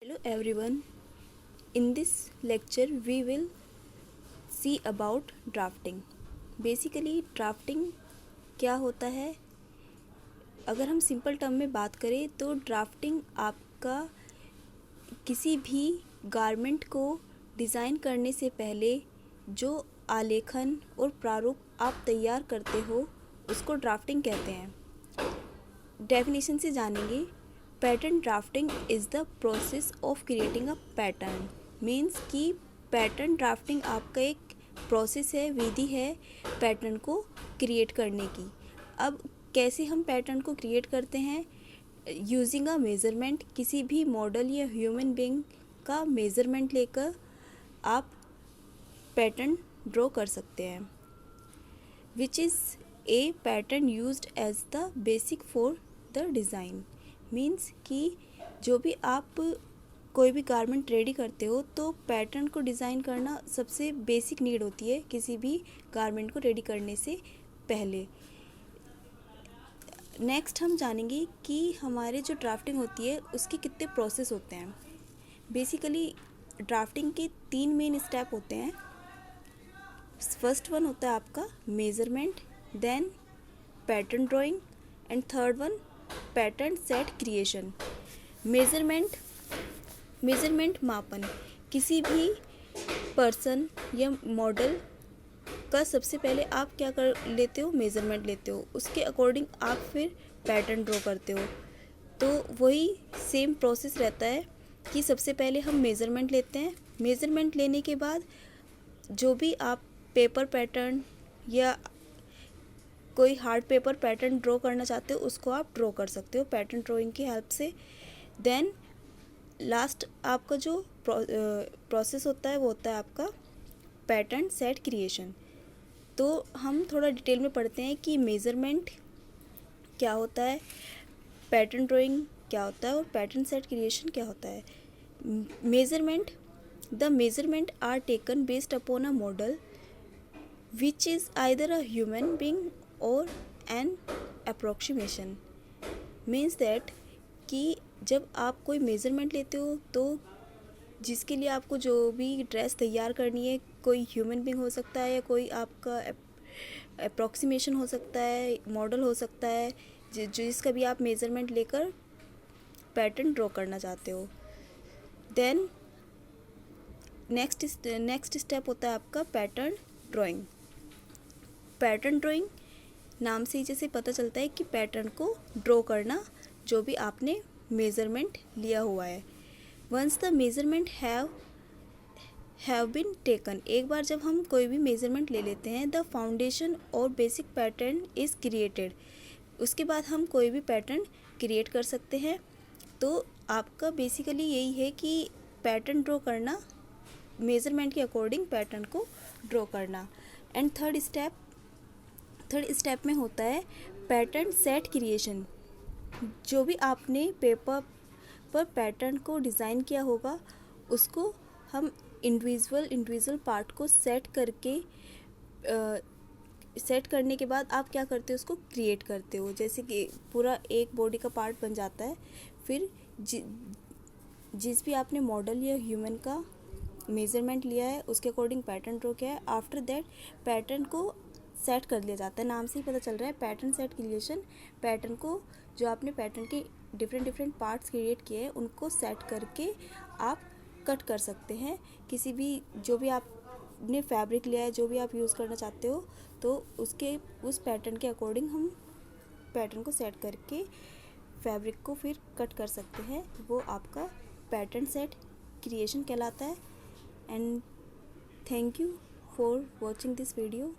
Hello everyone. In this lecture we will see about drafting. Basically drafting क्या होता है? अगर हम सिंपल टर्म में बात करें तो ड्राफ्टिंग आपका किसी भी गारमेंट को डिज़ाइन करने से पहले जो आलेखन और प्रारूप आप तैयार करते हो उसको ड्राफ्टिंग कहते हैं। डेफिनेशन से जानेंगे। Pattern drafting is the process of creating a pattern. Means कि पैटर्न ड्राफ्टिंग आपका एक प्रोसेस है, विधि है पैटर्न को क्रिएट करने की। अब कैसे हम पैटर्न को क्रिएट करते हैं? यूजिंग अ मेज़रमेंट, किसी भी मॉडल या ह्यूमन बीइंग का मेज़रमेंट लेकर आप पैटर्न ड्रॉ कर सकते हैं। Which is a pattern used as the basic for the design. Means कि जो भी आप कोई भी गारमेंट रेडी करते हो तो पैटर्न को डिज़ाइन करना सबसे बेसिक नीड होती है किसी भी गारमेंट को रेडी करने से पहले। नेक्स्ट हम जानेंगे कि हमारे जो ड्राफ्टिंग होती है उसके कितने प्रोसेस होते हैं। बेसिकली ड्राफ्टिंग के 3 मेन स्टेप होते हैं। फर्स्ट वन होता है आपका measurement, then pattern drawing and third one pattern set creation. Measurement मापन। किसी भी पर्सन या मॉडल का सबसे पहले आप क्या कर लेते हो? मेज़रमेंट लेते हो, उसके अकॉर्डिंग आप फिर पैटर्न ड्रॉ करते हो। तो वही सेम प्रोसेस रहता है कि सबसे पहले हम मेज़रमेंट लेते हैं। मेज़रमेंट लेने के बाद जो भी आप पेपर पैटर्न या कोई हार्ड पेपर पैटर्न ड्रॉ करना चाहते हो उसको आप ड्रॉ कर सकते हो पैटर्न ड्राइंग की हेल्प से। देन लास्ट आपका जो प्रोसेस होता है वो होता है आपका पैटर्न सेट क्रिएशन। तो हम थोड़ा डिटेल में पढ़ते हैं कि मेज़रमेंट क्या होता है, पैटर्न ड्राइंग क्या होता है और पैटर्न सेट क्रिएशन क्या होता है। The measurement are taken based upon a model which is either a human being or an approximation. Means that कि जब आप कोई मेज़रमेंट लेते हो तो जिसके लिए आपको जो भी ड्रेस तैयार करनी है, कोई ह्यूमन बीइंग हो सकता है या कोई आपका अप्रोक्सीमेशन हो सकता है, मॉडल हो सकता है, जिसका भी आप मेज़रमेंट लेकर पैटर्न ड्रॉ करना चाहते हो। देन नेक्स्ट स्टेप होता है आपका पैटर्न ड्राइंग। पैटर्न ड्राइंग नाम से ही जैसे पता चलता है कि पैटर्न को ड्रॉ करना जो भी आपने मेज़रमेंट लिया हुआ है। Once the measurement have been taken, एक बार जब हम कोई भी मेज़रमेंट ले लेते हैं, द फाउंडेशन और बेसिक पैटर्न इज़ क्रिएटेड। उसके बाद हम कोई भी पैटर्न क्रिएट कर सकते हैं। तो आपका बेसिकली यही है कि पैटर्न ड्रॉ करना, मेज़रमेंट के अकॉर्डिंग पैटर्न को ड्रॉ करना। एंड थर्ड स्टेप में होता है पैटर्न सेट क्रिएशन। जो भी आपने पेपर पर पैटर्न को डिज़ाइन किया होगा उसको हम इंडिविजुअल पार्ट को सेट करने के बाद आप क्या करते हो? उसको क्रिएट करते हो। जैसे कि पूरा एक बॉडी का पार्ट बन जाता है। फिर जिस भी आपने मॉडल या ह्यूमन का मेज़रमेंट लिया है उसके अकॉर्डिंग पैटर्न ड्रॉ किया है, आफ्टर दैट पैटर्न को सेट कर लिया जाता है। नाम से ही पता चल रहा है पैटर्न सेट क्रिएशन। पैटर्न को, जो आपने पैटर्न के डिफरेंट पार्ट्स क्रिएट किए हैं उनको सेट करके आप कट कर सकते हैं। किसी भी जो भी आपने फैब्रिक लिया है, जो भी आप यूज़ करना चाहते हो, तो उस पैटर्न के अकॉर्डिंग हम पैटर्न को सेट करके फैब्रिक को फिर कट कर सकते हैं। वो आपका पैटर्न सेट क्रिएशन कहलाता है। And thank you for watching this video.